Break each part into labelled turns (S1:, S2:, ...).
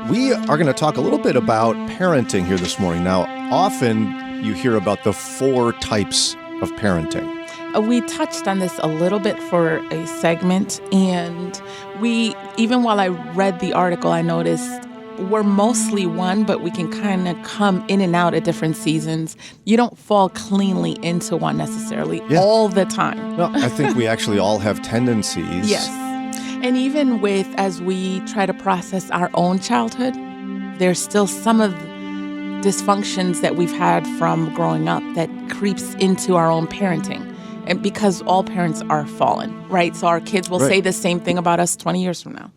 S1: We are going to talk a little bit about parenting here this morning. Now, often you hear about the 4 types of parenting.
S2: We touched on this a little bit for a segment, and even while I read the article, I noticed we're mostly one, but we can kind of come in and out at different seasons. You don't fall cleanly into one necessarily all the time.
S1: No, I think we actually all have tendencies.
S2: Yes. And even as we try to process our own childhood, there's still some of dysfunctions that we've had from growing up that creeps into our own parenting. And because all parents are fallen, right? So our kids will say the same thing about us 20 years from now.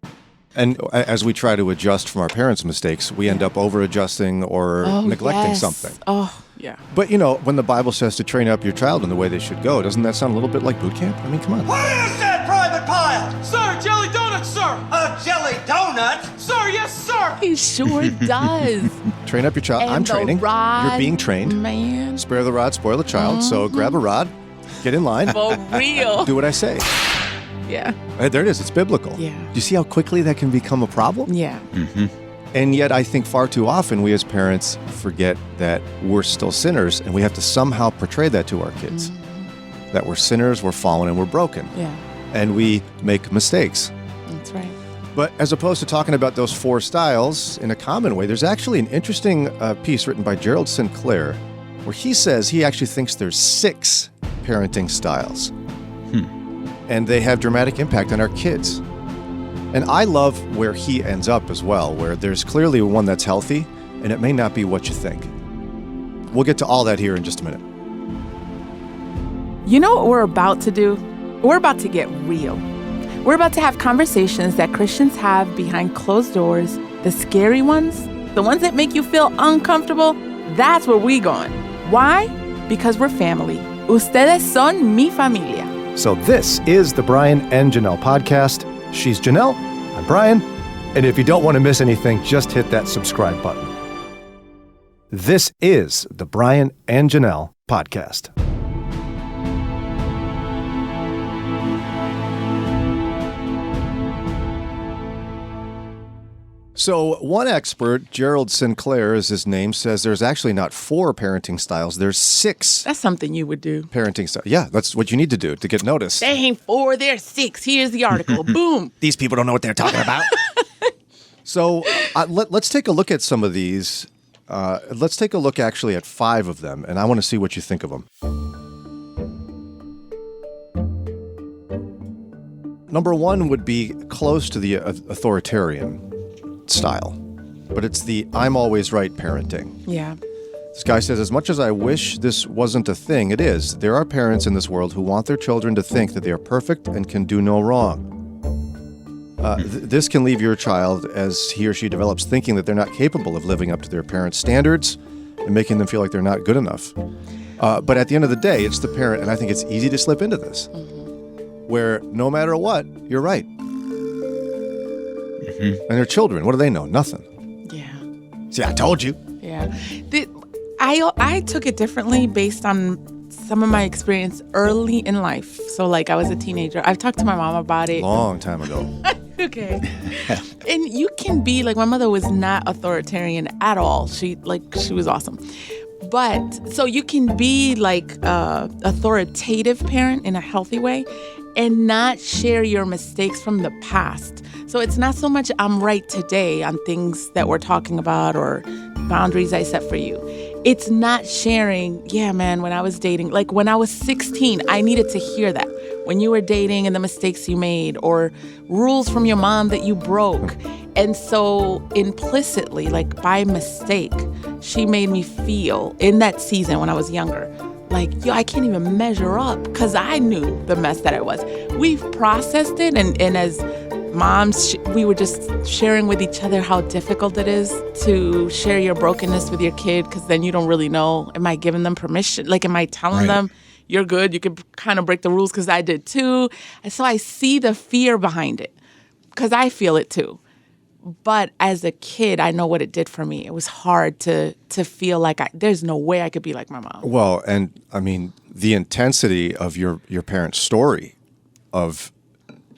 S1: And as we try to adjust from our parents' mistakes, we end up over-adjusting or neglecting something.
S2: Oh, yeah.
S1: But, when the Bible says to train up your child in the way they should go, doesn't that sound a little bit like boot camp? I mean, come on.
S3: What is that, Private Pile?
S4: Sir, jelly donuts, sir!
S3: A jelly donut?
S4: Sir, yes, sir!
S2: He sure does.
S1: Train up your child.
S2: And
S1: I'm training.
S2: Rod,
S1: you're being trained.
S2: Man.
S1: Spare the rod, spoil the child. So grab a rod, get in line.
S2: For real.
S1: Do what I say.
S2: Yeah.
S1: There it is. It's biblical.
S2: Yeah.
S1: Do you see how quickly that can become a problem?
S2: Yeah.
S1: Mm-hmm. And yet I think far too often we as parents forget that we're still sinners, and we have to somehow portray that to our kids. Mm-hmm. That we're sinners, we're fallen, and we're broken.
S2: Yeah.
S1: And we make mistakes.
S2: That's right.
S1: But as opposed to talking about those 4 styles in a common way, there's actually an interesting piece written by Gerald Sinclair where he says he actually thinks there's 6 parenting styles. And they have dramatic impact on our kids. And I love where he ends up as well, where there's clearly one that's healthy, and it may not be what you think. We'll get to all that here in just a minute.
S2: You know what we're about to do? We're about to get real. We're about to have conversations that Christians have behind closed doors, the scary ones, the ones that make you feel uncomfortable. That's where we're going. Why? Because we're family. Ustedes son mi familia.
S5: So this is the Brian and Jannelle podcast. She's Jannelle, I'm Brian, and if you don't want to miss anything, just hit that subscribe button. This is the Brian and Jannelle podcast.
S1: So one expert, Gerald Sinclair is his name, says there's actually not 4 parenting styles. There's 6
S2: That's something you would do.
S1: parenting styles. Yeah, that's what you need to do to get noticed.
S2: They ain't 4, they're 6. Here's the article. Boom.
S1: These people don't know what they're talking about. So let's take a look at some of these. Let's take a look actually at 5 of them, and I want to see what you think of them. Number 1 would be close to the authoritarian style, but it's the I'm always right parenting.
S2: Yeah.
S1: This guy says, as much as I wish this wasn't a thing, it is. There are parents in this world who want their children to think that they are perfect and can do no wrong. This can leave your child, as he or she develops, thinking that they're not capable of living up to their parents' standards and making them feel like they're not good enough. But at the end of the day, it's the parent, and I think it's easy to slip into this, where no matter what, you're right. And their children, what do they know? Nothing.
S2: Yeah.
S1: See, I told you.
S2: Yeah. I took it differently based on some of my experience early in life. So like I was a teenager. I've talked to my mom about it.
S1: Long time ago.
S2: Okay. And you can be like, my mother was not authoritarian at all. She was awesome. But so you can be like authoritative parent in a healthy way and not share your mistakes from the past. So it's not so much I'm right today on things that we're talking about or boundaries I set for you. It's not sharing, yeah, man, when I was dating, like when I was 16, I needed to hear that. When you were dating and the mistakes you made or rules from your mom that you broke. And so implicitly, like by mistake, she made me feel in that season when I was younger, like, yo, I can't even measure up because I knew the mess that I was. We've processed it, and as moms, we were just sharing with each other how difficult it is to share your brokenness with your kid because then you don't really know, am I giving them permission? Like, am I telling them, you're good, you can kind of break the rules because I did too? And so I see the fear behind it because I feel it too. But as a kid, I know what it did for me. It was hard to feel like there's no way I could be like my mom.
S1: Well, and I mean, the intensity of your parents' story of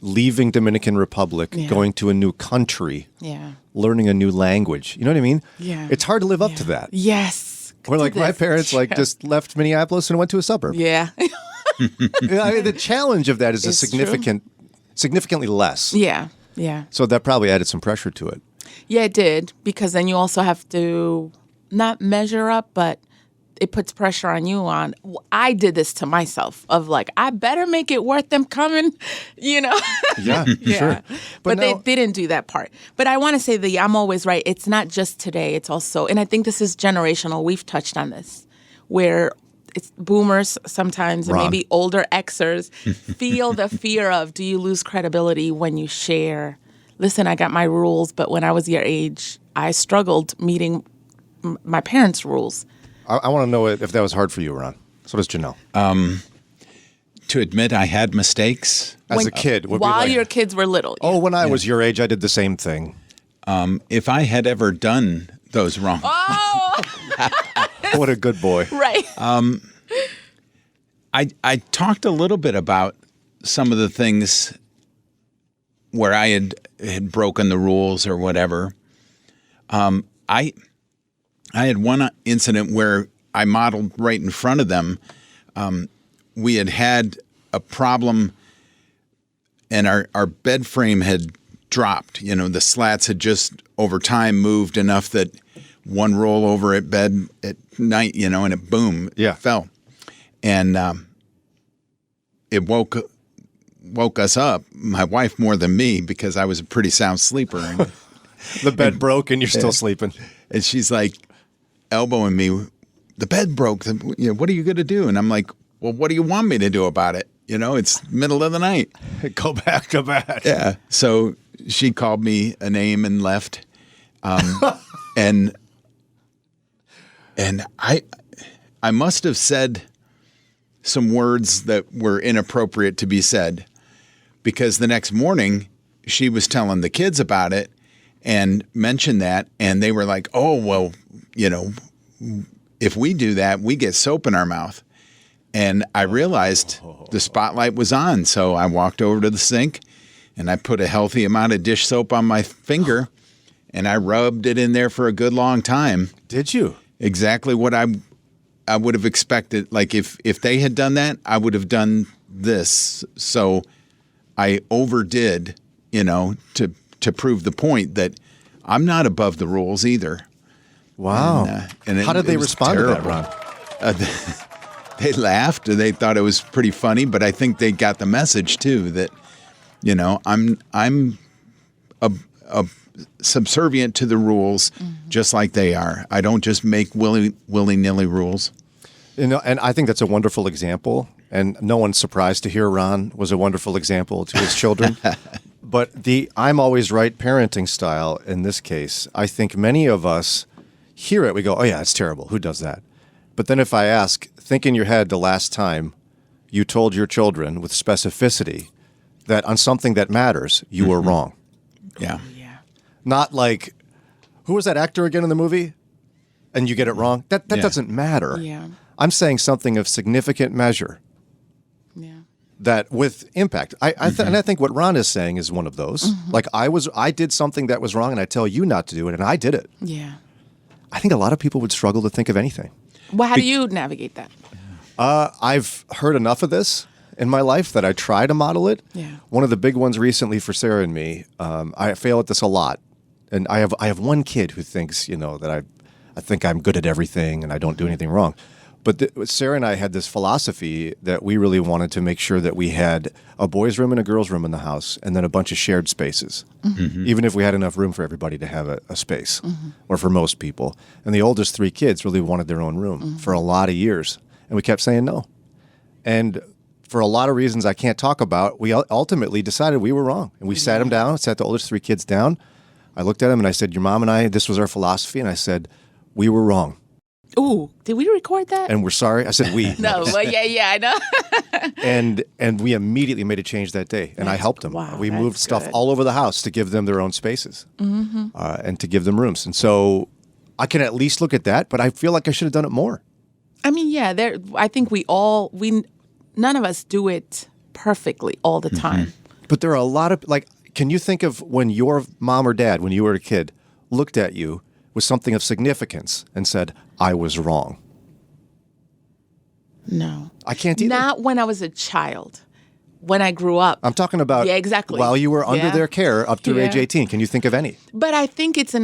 S1: leaving Dominican Republic,
S2: Yeah.
S1: going to a new country,
S2: Yeah.
S1: learning a new language. You know what I mean?
S2: Yeah.
S1: It's hard to live up to that.
S2: Yes.
S1: Or like my parents just left Minneapolis and went to a suburb.
S2: Yeah.
S1: I mean, the challenge of that is
S2: It's
S1: significantly less.
S2: Yeah. Yeah.
S1: So that probably added some pressure to it.
S2: Yeah, it did, because then you also have to not measure up, but it puts pressure on you on, I did this to myself of like, I better make it worth them coming, you know?
S1: Yeah,
S2: Yeah.
S1: sure.
S2: But
S1: now-
S2: they didn't do that part. But I want to say that I'm always right. It's not just today. It's also, and I think this is generational. We've touched on this, where it's boomers sometimes and
S1: Ron.
S2: maybe older Xers feel the fear of, do you lose credibility when you share? Listen, I got my rules, but when I was your age, I struggled meeting my parents' rules.
S1: I want to know if that was hard for you, Ron. So does Jannelle.
S6: To admit I had mistakes.
S1: As a kid. would be
S2: While
S1: like,
S2: your kids were little.
S1: Oh, when I was your age, I did the same thing.
S6: If I had ever done those wrong,
S2: Oh,
S1: What a good boy.
S2: right.
S6: I talked a little bit about some of the things where I had broken the rules or whatever. I had one incident where I modeled right in front of them. We had a problem, and our bed frame had dropped. You know, the slats had just over time moved enough that one roll over at bed at night, you know, and it boom,
S1: Yeah.
S6: fell, and it woke us up. My wife more than me, because I was a pretty sound sleeper. And,
S1: The bed broke and you're still sleeping.
S6: and she's like elbowing me. The bed broke. You know, what are you going to do? And I'm like, well, what do you want me to do about it? You know, it's middle of the night.
S1: Go back to bed.
S6: Yeah. So she called me a name and left. And I must have said some words that were inappropriate to be said, because the next morning she was telling the kids about it and mentioned that, and they were like, oh, well, you know, if we do that, we get soap in our mouth. And I realized the spotlight was on. So I walked over to the sink and I put a healthy amount of dish soap on my finger and I rubbed it in there for a good long time.
S1: Did you?
S6: Exactly what I would have expected. Like if they had done that, I would have done this. So I overdid, you know, to prove the point that I'm not above the rules either.
S1: Wow.
S6: And
S1: How did they
S6: was
S1: respond
S6: terrible.
S1: to that, Ron?
S6: They laughed. They thought it was pretty funny, but I think they got the message too that, you know, I'm a subservient to the rules, just like they are. I don't just make willy-nilly rules.
S1: You know, and I think that's a wonderful example. And no one's surprised to hear Ron was a wonderful example to his children. But the I'm always right parenting style in this case, I think many of us hear it. We go, oh, yeah, it's terrible. Who does that? But then if I ask, think in your head the last time you told your children with specificity that on something that matters, you were wrong.
S6: Yeah.
S2: Yeah.
S1: Not like, who was that actor again in the movie? And you get it wrong? That
S6: Yeah.
S1: doesn't matter.
S2: Yeah.
S1: I'm saying something of significant measure
S2: Yeah.
S1: that with impact. And I think what Ron is saying is one of those. Like I did something that was wrong and I tell you not to do it and I did it.
S2: Yeah.
S1: I think a lot of people would struggle to think of anything.
S2: Well, how do you navigate that?
S1: I've heard enough of this in my life that I try to model it.
S2: Yeah.
S1: One of the big ones recently for Sarah and me, I fail at this a lot. And I have one kid who thinks, you know, that I think I'm good at everything and I don't do anything wrong. But Sarah and I had this philosophy that we really wanted to make sure that we had a boys' room and a girls' room in the house and then a bunch of shared spaces, even if we had enough room for everybody to have a space, or for most people. And the oldest three kids really wanted their own room for a lot of years. And we kept saying no. And for a lot of reasons I can't talk about, we ultimately decided we were wrong. And we sat them down, sat the oldest three kids down. I looked at them and I said, your mom and I, this was our philosophy. And I said, we were wrong.
S2: Ooh, did we record that?
S1: And we're sorry. I said we.
S2: No, well, yeah, I know.
S1: And we immediately made a change that day. And I helped them.
S2: Wow,
S1: we
S2: that's
S1: moved stuff
S2: good.
S1: all over the house to give them their own spaces and to give them rooms. And so I can at least look at that, but I feel like I should have done it more.
S2: I mean, yeah, I think none of us do it perfectly all the time.
S1: But there are a lot of, like, can you think of when your mom or dad, when you were a kid, looked at you with something of significance and said, I was wrong?
S2: No.
S1: I can't either.
S2: Not when I was a child. When I grew up.
S1: I'm talking about
S2: exactly.
S1: while you were under
S2: Yeah.
S1: their care up to age 18. Can you think of any?
S2: But I think it's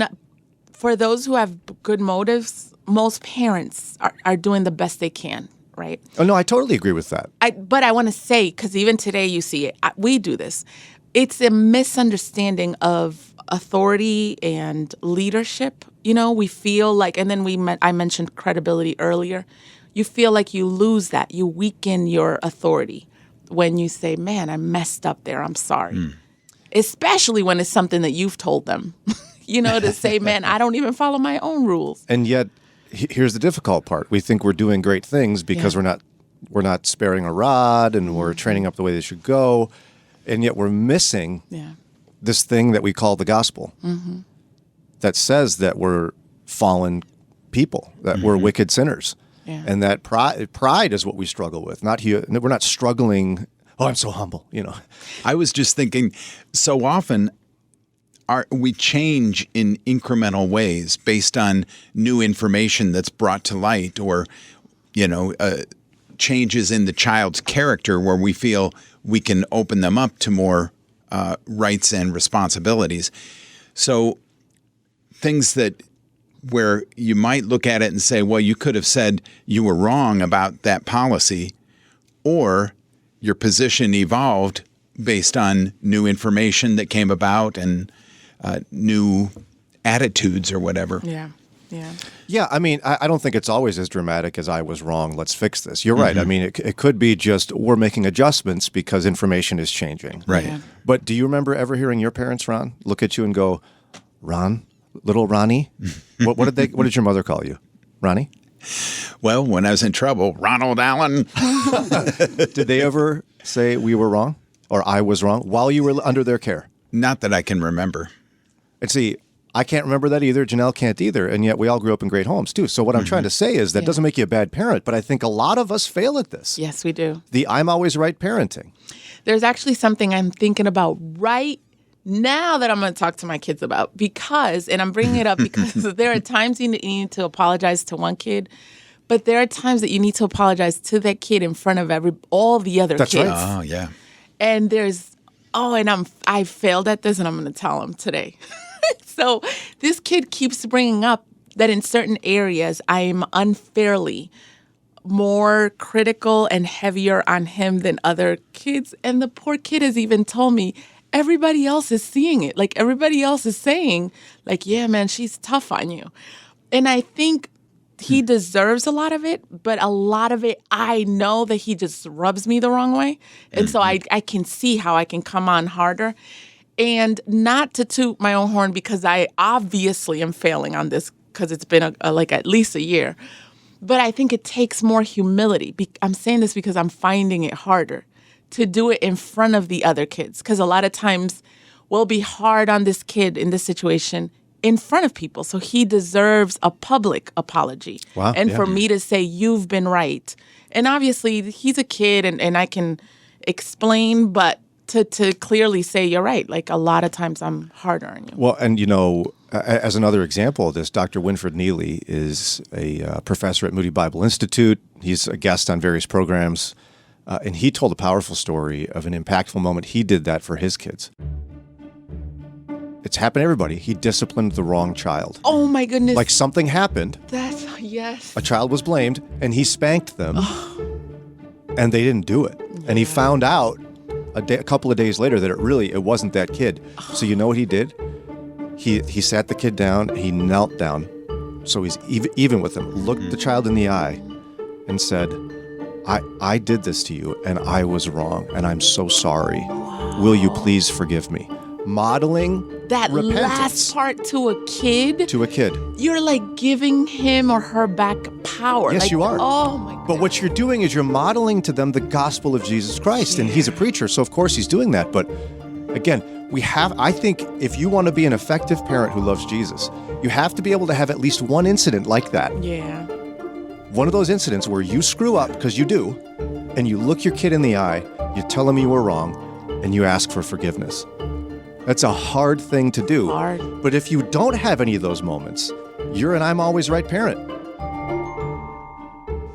S2: for those who have good motives, most parents are doing the best they can, right?
S1: Oh, no, I totally agree with that.
S2: But I want to say, because even today you see it, we do this. It's a misunderstanding of authority and leadership. You know, we feel like, and then I mentioned credibility earlier. You feel like you lose that. You weaken your authority when you say, man, I messed up there. I'm sorry. Especially when it's something that you've told them. You know, to say, man, I don't even follow my own rules.
S1: And yet, here's the difficult part. We think we're doing great things because we're not sparing a rod and we're training up the way they should go. And yet we're missing this thing that we call the gospel that says that we're fallen people, that we're wicked sinners. Yeah. And that pride is what we struggle with. We're not struggling, oh, I'm so humble, you know.
S6: I was just thinking, so often we change in incremental ways based on new information that's brought to light, or, you know, changes in the child's character where we feel we can open them up to more rights and responsibilities. So things where you might look at it and say, well, you could have said you were wrong about that policy, or your position evolved based on new information that came about and new attitudes or whatever.
S2: Yeah.
S1: Yeah, I mean, I don't think it's always as dramatic as I was wrong, let's fix this. You're right. I mean, it could be just we're making adjustments because information is changing.
S6: Right.
S2: Yeah.
S1: But do you remember ever hearing your parents, Ron, look at you and go, Ron, little Ronnie? What did your mother call you? Ronnie?
S6: Well, when I was in trouble, Ronald Allen.
S1: Did they ever say we were wrong or I was wrong while you were under their care?
S6: Not that I can remember.
S1: And see, I can't remember that either. Jannelle can't either. And yet we all grew up in great homes too. So what I'm trying to say is that doesn't make you a bad parent, but I think a lot of us fail at this.
S2: Yes, we do.
S1: The I'm always right parenting.
S2: There's actually something I'm thinking about right now that I'm going to talk to my kids about and I'm bringing it up because there are times you need to apologize to one kid, but there are times that you need to apologize to that kid in front of all the other
S1: That's
S2: kids.
S1: right.
S6: Oh, yeah.
S2: And I failed at this and I'm going to tell him today. So this kid keeps bringing up that in certain areas I'm unfairly more critical and heavier on him than other kids. And the poor kid has even told me, everybody else is seeing it. Like, everybody else is saying, like, yeah, man, she's tough on you. And I think he deserves a lot of it, but a lot of it, I know that he just rubs me the wrong way. And so I can see how I can come on harder. And not to toot my own horn, because I obviously am failing on this because it's been like at least a year. But I think it takes more humility. I'm saying this because I'm finding it harder to do it in front of the other kids. Because a lot of times we'll be hard on this kid in this situation in front of people. So he deserves a public apology.
S1: Wow,
S2: and
S1: yeah.
S2: for me to say, you've been right. And obviously he's a kid and I can explain, but to clearly say you're right. Like, a lot of times I'm harder on you.
S1: Well, and you know, as another example of this, Dr. Winfred Neely is a professor at Moody Bible Institute. He's a guest on various programs, and he told a powerful story of an impactful moment he did that for his kids. It's happened to everybody. He disciplined the wrong child.
S2: Oh my goodness.
S1: Like, something happened.
S2: Yes.
S1: A child was blamed, and he spanked them, and they didn't do it. And he found out a couple of days later that it wasn't that kid. So you know what he did? He sat the kid down, he knelt down, so he's even with him, looked the child in the eye and said, I did this to you and I was wrong and I'm so sorry. Will you please forgive me? Modeling
S2: that
S1: repentance.
S2: Last part to a kid.
S1: To a kid.
S2: You're like giving him or her back power.
S1: Yes,
S2: like,
S1: you are.
S2: Oh my God.
S1: But what you're doing is you're modeling to them the gospel of Jesus Christ. And he's a preacher, so of course he's doing that. But again, I think if you want to be an effective parent who loves Jesus, you have to be able to have at least one incident like that.
S2: Yeah.
S1: One of those incidents where you screw up, because you do, and you look your kid in the eye, you tell him you were wrong, and you ask for forgiveness. That's a hard thing to do.
S2: Hard.
S1: But if you don't have any of those moments, you're an I'm always right parent.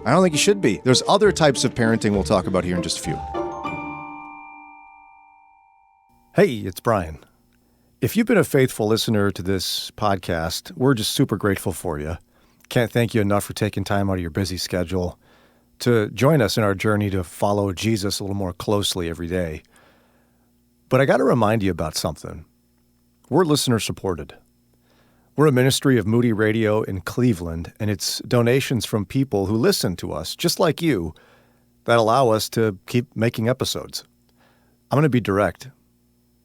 S1: I don't think you should be. There's other types of parenting we'll talk about here in just a few.
S5: Hey, it's Brian. If you've been a faithful listener to this podcast, we're just super grateful for you. Can't thank you enough for taking time out of your busy schedule to join us in our journey to follow Jesus a little more closely every day. But I got to remind you about something. We're listener supported. We're a ministry of Moody Radio in Cleveland, and it's donations from people who listen to us, just like you, that allow us to keep making episodes. I'm going to be direct.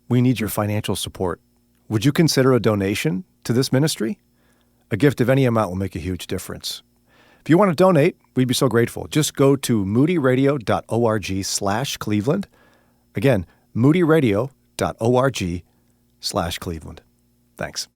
S5: We need your financial support. Would you consider a donation to this ministry? A gift of any amount will make a huge difference. If you want to donate, we'd be so grateful. Just go to moodyradio.org/Cleveland. Again, moodyradio.org/Cleveland. Thanks.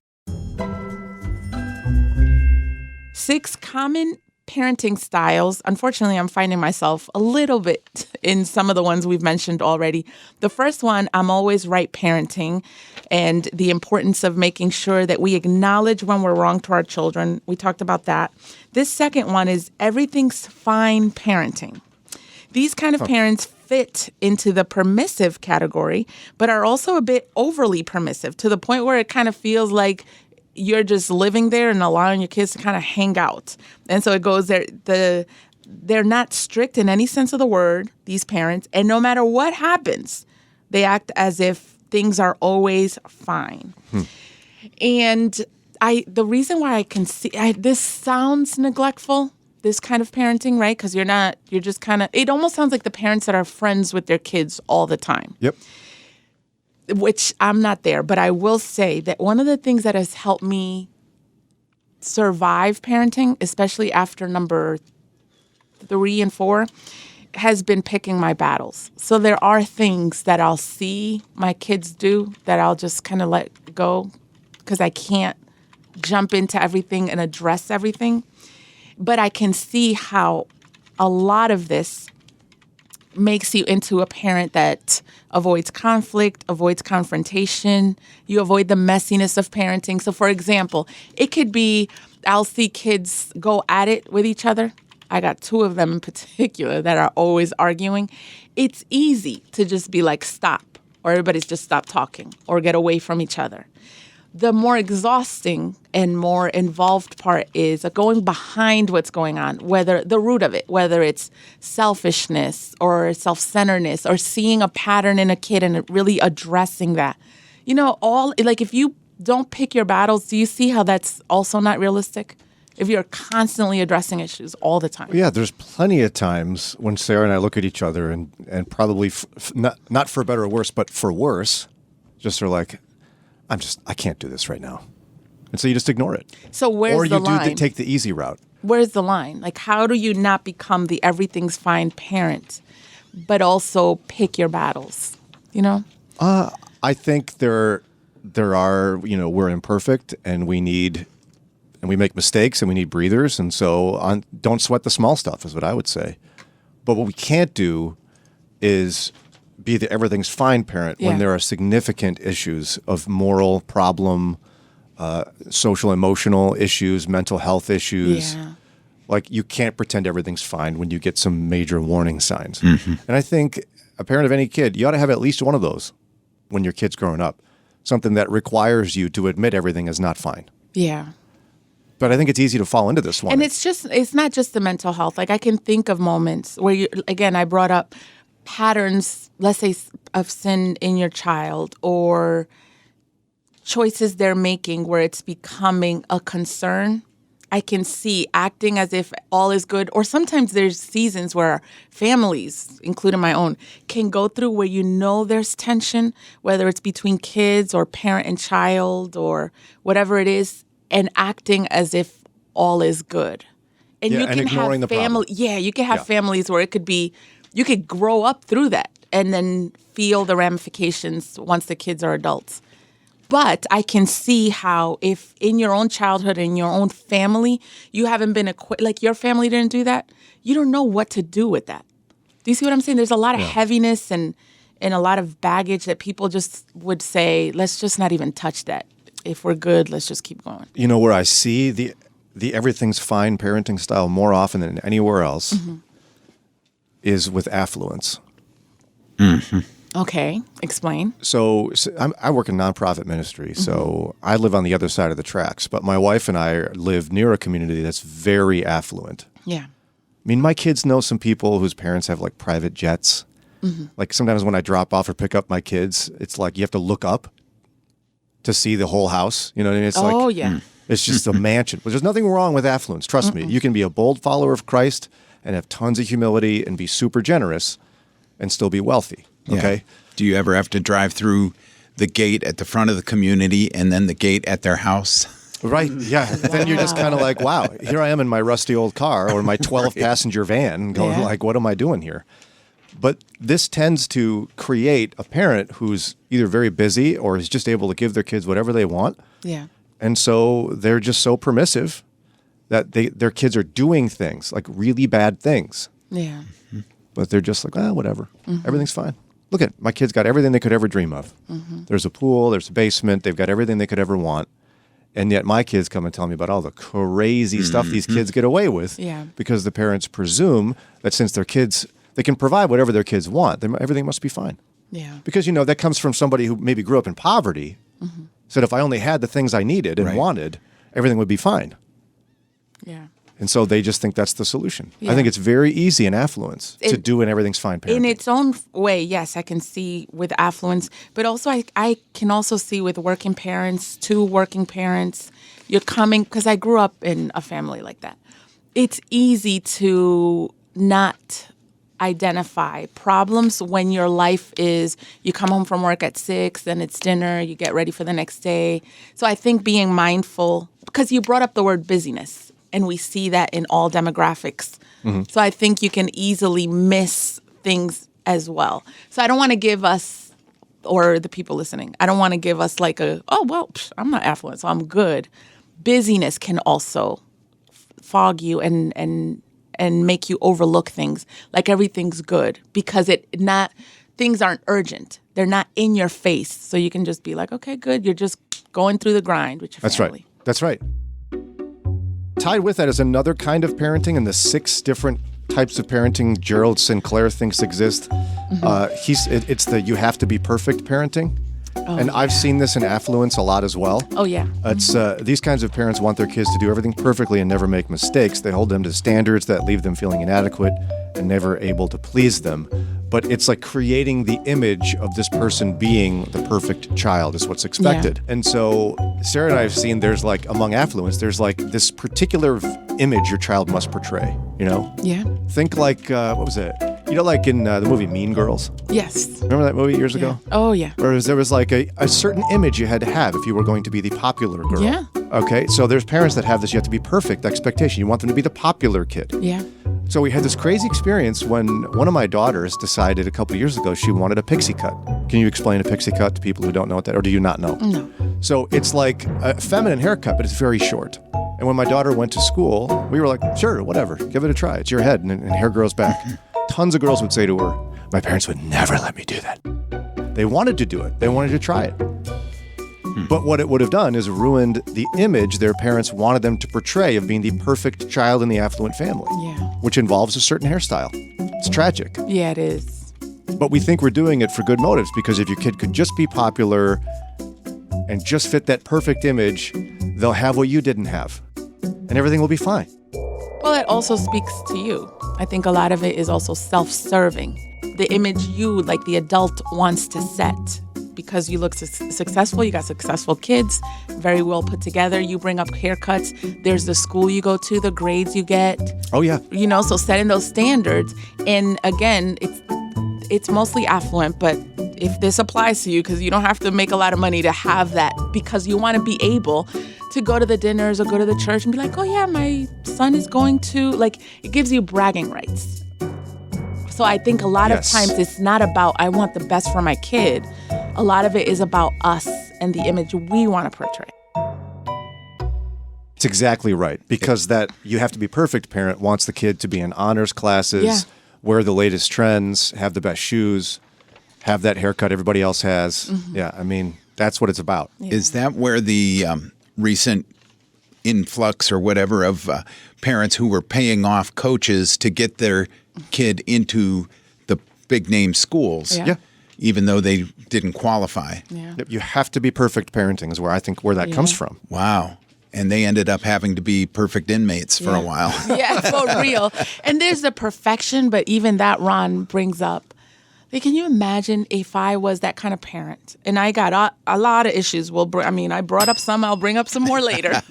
S2: 6 common parenting styles. Unfortunately, I'm finding myself a little bit in some of the ones we've mentioned already. The first one, I'm always right parenting, and the importance of making sure that we acknowledge when we're wrong to our children. We talked about that. This second one is everything's fine parenting. These kind of parents fit into the permissive category, but are also a bit overly permissive to the point where it kind of feels like you're just living there and allowing your kids to kind of hang out. And so it goes there. They're not strict in any sense of the word, these parents. And no matter what happens, they act as if things are always fine. And the reason why I can see, this sounds neglectful, this kind of parenting, right? Because you're just kind of, it almost sounds like the parents that are friends with their kids all the time.
S1: Yep.
S2: Which I'm not there, but I will say that one of the things that has helped me survive parenting, especially after number 3 and 4, has been picking my battles. So there are things that I'll see my kids do that I'll just kind of let go because I can't jump into everything and address everything. But I can see how a lot of this makes you into a parent that avoids conflict, avoids confrontation. You avoid the messiness of parenting. So, for example, it could be I'll see kids go at it with each other. I got 2 of them in particular that are always arguing. It's easy to just be like, stop, or everybody's just stop talking or get away from each other. The more exhausting and more involved part is going behind what's going on, whether the root of it, whether it's selfishness or self-centeredness or seeing a pattern in a kid and really addressing that. You know, if you don't pick your battles, do you see how that's also not realistic? If you're constantly addressing issues all the time.
S1: Yeah, there's plenty of times when Sarah and I look at each other and probably not for better or worse, but for worse, just are like, I can't do this right now. And so you just ignore it.
S2: So where's the line?
S1: Or you do take the easy route.
S2: Where's the line? Like, how do you not become the everything's fine parent, but also pick your battles, you know?
S1: I think there are, we're imperfect and we make mistakes and we need breathers. And so don't sweat the small stuff is what I would say. But what we can't do is be the everything's fine parent when there are significant issues of moral problem, social, emotional issues, mental health issues. Yeah. Like you can't pretend everything's fine when you get some major warning signs. Mm-hmm. And I think a parent of any kid, you ought to have at least one of those when your kid's growing up. Something that requires you to admit everything is not fine.
S2: Yeah.
S1: But I think it's easy to fall into this one.
S2: And it's not just the mental health. Like I can think of moments where I brought up patterns, let's say, of sin in your child or choices they're making where it's becoming a concern. I can see acting as if all is good. Or sometimes there's seasons where families, including my own, can go through where there's tension, whether it's between kids or parent and child or whatever it is, and acting as if all is good. And you can
S1: ignoring
S2: have
S1: the problem.
S2: you can have families where it could be, you could grow up through that and then feel the ramifications once the kids are adults. But I can see how if in your own childhood, in your own family, you haven't been like your family didn't do that, you don't know what to do with that. Do you see what I'm saying? There's a lot of heaviness and and a lot of baggage that people just would say, let's just not even touch that. If we're good, let's just keep going.
S1: You know, where I see the everything's fine parenting style more often than anywhere else is with affluence.
S2: Okay, explain.
S1: So I work in nonprofit ministry, so I live on the other side of the tracks. But my wife and I live near a community that's very affluent.
S2: Yeah.
S1: I mean, my kids know some people whose parents have like private jets. Like sometimes when I drop off or pick up my kids, it's like you have to look up to see the whole house. You know what I mean? It's like,
S2: yeah.
S1: it's just a mansion. But there's nothing wrong with affluence. Trust me. You can be a bold follower of Christ and have tons of humility and be super generous and still be wealthy. Okay.
S6: Yeah. Do you ever have to drive through the gate at the front of the community and then the gate at their house?
S1: Right. Yeah. Then you're just kind of like, wow, here I am in my rusty old car or my 12-passenger van going like, what am I doing here? But this tends to create a parent who's either very busy or is just able to give their kids whatever they want.
S2: Yeah.
S1: And so they're just so permissive that their kids are doing things, like really bad things.
S2: Yeah.
S1: But they're just like, whatever. Everything's fine. Look at my kids got everything they could ever dream of. There's a pool, there's a basement, they've got everything they could ever want. And yet my kids come and tell me about all the crazy stuff these kids get away with because the parents presume that since their kids, they can provide whatever their kids want, everything must be fine.
S2: Yeah.
S1: Because, you know, that comes from somebody who maybe grew up in poverty, said if I only had the things I needed and wanted, everything would be fine.
S2: Yeah.
S1: And so they just think that's the solution.
S2: Yeah.
S1: I think it's very easy in affluence to do an everything's fine parenting.
S2: In its own way, yes, I can see with affluence, but also I can also see with working parents, two working parents, you're coming, because I grew up in a family like that. It's easy to not identify problems when your life is, you come home from work at 6, then it's dinner, you get ready for the next day. So I think being mindful, because you brought up the word busyness, and we see that in all demographics. So I think you can easily miss things as well. So I don't want to give us, or the people listening, I don't want to give us like I'm not affluent, so I'm good. Busyness can also fog you and make you overlook things, like everything's good, because things aren't urgent. They're not in your face. So you can just be like, okay, good. You're just going through the grind with your family.
S1: That's right. Tied with that is another kind of parenting, and the 6 different types of parenting Gerald Sinclair thinks exist. It's the you have to be perfect parenting. And I've seen this in affluence a lot as well.
S2: Oh, yeah.
S1: It's these kinds of parents want their kids to do everything perfectly and never make mistakes. They hold them to standards that leave them feeling inadequate and never able to please them. But it's like creating the image of this person being the perfect child is what's expected. And so Sarah and I have seen there's like, among affluence, there's like this particular image your child must portray, you know?
S2: Yeah.
S1: Think like, what was it? You know, like in the movie Mean Girls?
S2: Yes.
S1: Remember that movie years ago?
S2: Oh, yeah.
S1: Whereas there was like a certain image you had to have if you were going to be the popular girl.
S2: Yeah.
S1: Okay, so there's parents that have this, you have to be perfect expectation. You want them to be the popular kid.
S2: Yeah.
S1: So we had this crazy experience when one of my daughters decided a couple of years ago she wanted a pixie cut. Can you explain a pixie cut to people who don't know what that, or do you not know?
S2: No.
S1: So it's like a feminine haircut, but it's very short. And when my daughter went to school, we were like, sure, whatever, give it a try. It's your head, and hair grows back. Tons of girls would say to her, my parents would never let me do that. They wanted to do it. They wanted to try it. But what it would have done is ruined the image their parents wanted them to portray of being the perfect child in the affluent family, which involves a certain hairstyle. It's tragic.
S2: Yeah, it is.
S1: But we think we're doing it for good motives, because if your kid could just be popular and just fit that perfect image, they'll have what you didn't have, and everything will be fine.
S2: Well, it also speaks to you. I think a lot of it is also self-serving. The image you, like the adult, wants to set. Because you look successful, you got successful kids, very well put together. You bring up haircuts. There's the school you go to, the grades you get.
S1: Oh, yeah.
S2: You know, so setting those standards. And again, it's mostly affluent, but if this applies to you, because you don't have to make a lot of money to have that, because you want to be able to go to the dinners or go to the church and be like, oh yeah, my son is going to, like, it gives you bragging rights. So I think a lot of times it's not about, I want the best for my kid. A lot of it is about us and the image we want to portray.
S1: It's exactly right, because that you have to be perfect parent wants the kid to be in honors classes, wear the latest trends, have the best shoes. have that haircut everybody else has. Yeah, I mean, that's what it's about.
S2: Yeah.
S6: Is that where the recent influx or whatever of parents who were paying off coaches to get their kid into the big name schools,
S2: Yeah.
S6: even though they didn't qualify?
S2: Yeah.
S1: Yep, you have to be perfect parenting is where I think where that comes from.
S6: Wow. And they ended up having to be perfect inmates for a while.
S2: Yeah, for real. And there's the perfection, but even that Ron brings up. Like, can you imagine if I was that kind of parent? And I got a lot of issues. I brought up some. I'll bring up some more later.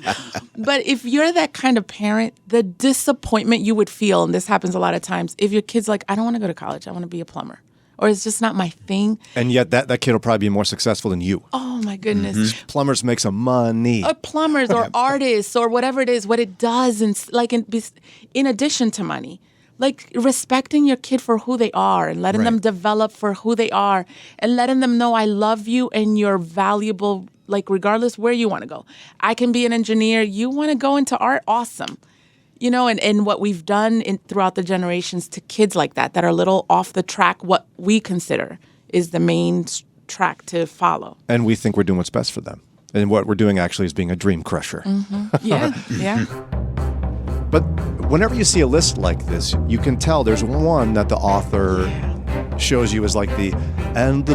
S2: But if you're that kind of parent, the disappointment you would feel, and this happens a lot of times, if your kid's like, I don't want to go to college. I want to be a plumber. Or it's just not my thing.
S1: And yet that kid will probably be more successful than you.
S2: Oh, my goodness.
S1: Plumbers make some money.
S2: Or plumbers or artists or whatever it is, what it does, in addition to money. Like respecting your kid for who they are and letting them develop for who they are and letting them know I love you and you're valuable, like regardless where you want to go. I can be an engineer. You want to go into art? Awesome. You know, and what we've done throughout the generations to kids like that are a little off the track, what we consider is the main track to follow.
S1: And we think we're doing what's best for them. And what we're doing actually is being a dream crusher.
S2: Yeah.
S1: But whenever you see a list like this, you can tell there's one that the author shows you as like the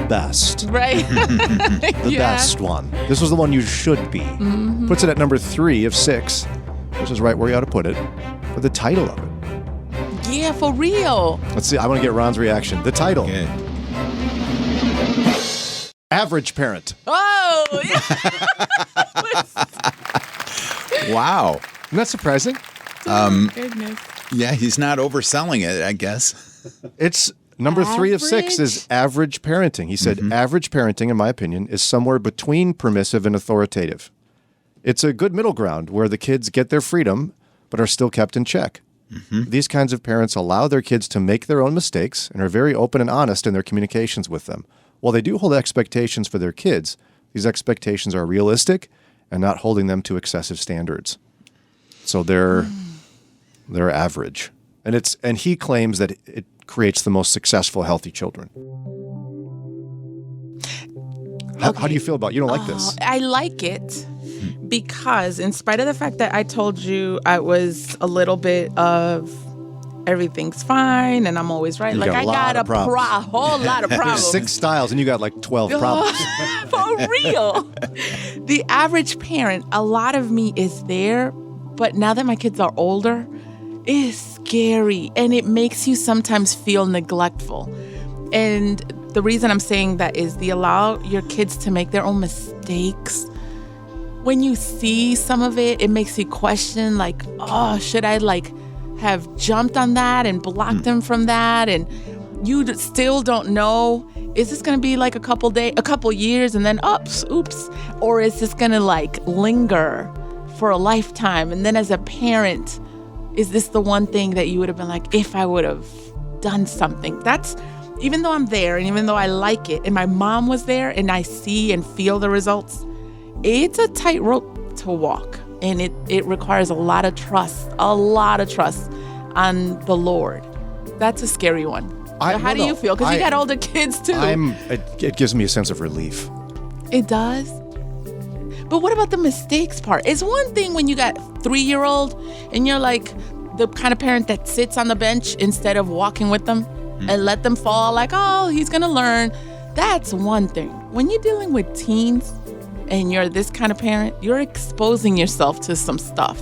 S1: best.
S2: Right.
S1: The best one. This was the one you should be. Puts it at number 3 of 6, which is right where you ought to put it, for the title of it.
S2: Yeah, for real.
S1: Let's see. I want to get Ron's reaction. The title.
S6: Okay.
S1: Average Parent.
S2: Oh, yeah.
S6: Wow.
S1: Isn't that surprising?
S2: Goodness.
S6: Yeah, he's not overselling it, I guess.
S1: It's number 3 of 6
S2: Average?
S1: is average parenting. He said average parenting, in my opinion, is somewhere between permissive and authoritative. It's a good middle ground where the kids get their freedom but are still kept in check. These kinds of parents allow their kids to make their own mistakes and are very open and honest in their communications with them. While they do hold expectations for their kids, these expectations are realistic and not holding them to excessive standards. So they're average. And he claims that it creates the most successful, healthy children. How do you feel about it? You don't like this?
S2: I like it because in spite of the fact that I told you I was a little bit of everything's fine and I'm always right.
S1: You
S2: Like
S1: got a
S2: I
S1: lot
S2: got
S1: of
S2: a
S1: problems.
S2: whole lot of
S1: There's
S2: problems.
S1: 6 styles and you got like 12 problems.
S2: For real. The average parent, a lot of me is there, but now that my kids are older, it's scary and it makes you sometimes feel neglectful. And the reason I'm saying that is allow your kids to make their own mistakes. When you see some of it, it makes you question like, oh, should I have jumped on that and blocked them from that? And you still don't know, is this going to be like a couple years and then oops, or is this going to linger for a lifetime? And then as a parent, is this the one thing that you would have been like, if I would have done something? That's, even though I'm there and even though I like it and my mom was there and I see and feel the results, it's a tightrope to walk. And it requires a lot of trust on the Lord. That's a scary one. So how do you feel? Because you got older kids too.
S1: It gives me a sense of relief.
S2: It does. But what about the mistakes part? It's one thing when you got 3-year-old and you're like the kind of parent that sits on the bench instead of walking with them and let them fall like, oh, he's going to learn. That's one thing. When you're dealing with teens and you're this kind of parent, you're exposing yourself to some stuff.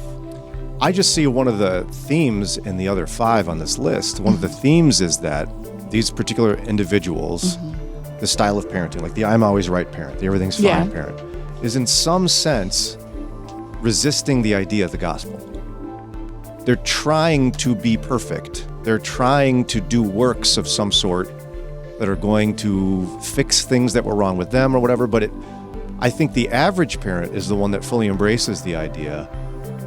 S1: I just see one of the themes in the other 5 on this list. One of the themes is that these particular individuals, the style of parenting, like the I'm always right parent, the everything's fine parent, is in some sense resisting the idea of the gospel. They're trying to be perfect. They're trying to do works of some sort that are going to fix things that were wrong with them or whatever, but I think the average parent is the one that fully embraces the idea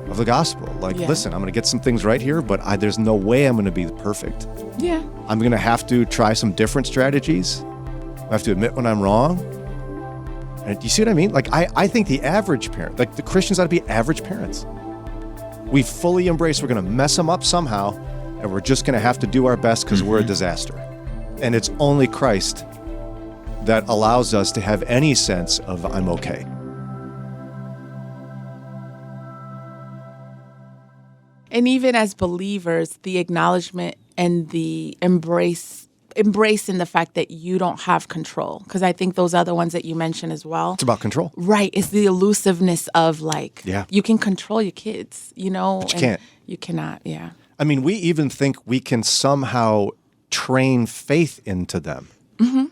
S1: of the gospel. Listen, I'm going to get some things right here, but there's no way I'm going to be perfect.
S2: Yeah.
S1: I'm going to have to try some different strategies. I have to admit when I'm wrong. And do you see what I mean? I think the average parent, the Christians ought to be average parents. We fully embrace we're going to mess them up somehow, and we're just going to have to do our best because we're a disaster. And it's only Christ that allows us to have any sense of I'm okay.
S2: And even as believers, the acknowledgement and the embracing the fact that you don't have control. Because I think those other ones that you mentioned as well.
S1: It's about control.
S2: Right. It's the elusiveness of
S1: Yeah.
S2: you can control your kids,
S1: But you can't.
S2: You cannot, yeah.
S1: I mean, we even think we can somehow train faith into them. Mm-hmm.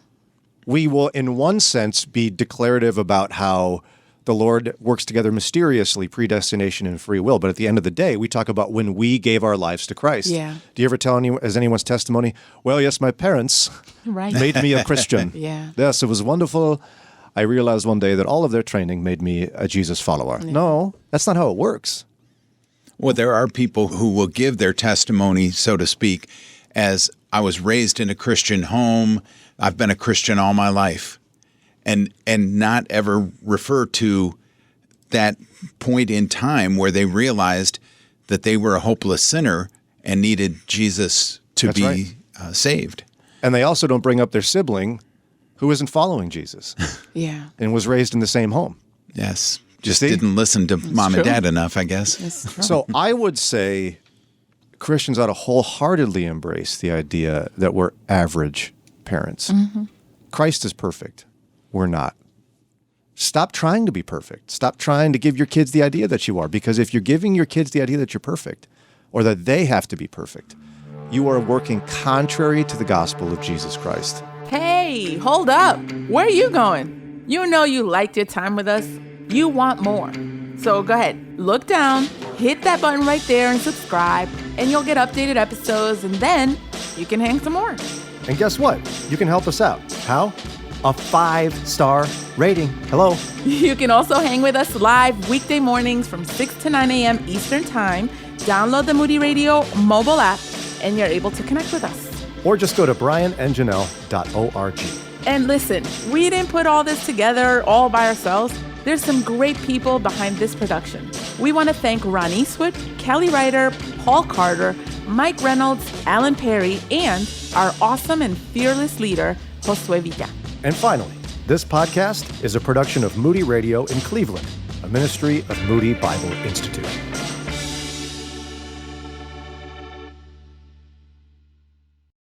S1: We will, in one sense, be declarative about how the Lord works together mysteriously, predestination and free will. But at the end of the day, we talk about when we gave our lives to Christ.
S2: Yeah.
S1: Do you ever tell as anyone's testimony, well, yes, my parents
S2: Right.
S1: made me a Christian.
S2: Yeah.
S1: Yes, it was wonderful. I realized one day that all of their training made me a Jesus follower.
S2: Yeah.
S1: No, that's not how it works.
S6: Well, there are people who will give their testimony, so to speak, as I was raised in a Christian home. I've been a Christian all my life. And not ever refer to that point in time where they realized that they were a hopeless sinner and needed Jesus to
S1: That's
S6: be
S1: right.
S6: saved.
S1: And they also don't bring up their sibling who isn't following Jesus
S2: Yeah.
S1: and was raised in the same home.
S6: Yes. Just
S1: See?
S6: didn't listen to mom
S2: true.
S6: and dad enough, I guess.
S2: That's true.
S1: So I would say Christians ought to wholeheartedly embrace the idea that we're average parents.
S2: Mm-hmm.
S1: Christ is perfect. We're not. Stop trying to be perfect. Stop trying to give your kids the idea that you are, because if you're giving your kids the idea that you're perfect or that they have to be perfect, you are working contrary to the gospel of Jesus Christ.
S2: Hey, hold up. Where are you going? You know you liked your time with us. You want more. So go ahead, look down, hit that button right there and subscribe, and you'll get updated episodes, and then you can hang some more.
S5: And guess what? You can help us out. How? A 5-star rating. Hello.
S2: You can also hang with us live weekday mornings from 6 to 9 a.m. Eastern Time. Download the Moody Radio mobile app, and you're able to connect with us.
S5: Or just go to brianandjannelle.org.
S2: And listen, we didn't put all this together all by ourselves. There's some great people behind this production. We want to thank Ron Eastwood, Kelly Ryder, Paul Carter, Mike Reynolds, Alan Perry, and our awesome and fearless leader, Josue Villa.
S5: And finally, this podcast is a production of Moody Radio in Cleveland, a ministry of Moody Bible Institute.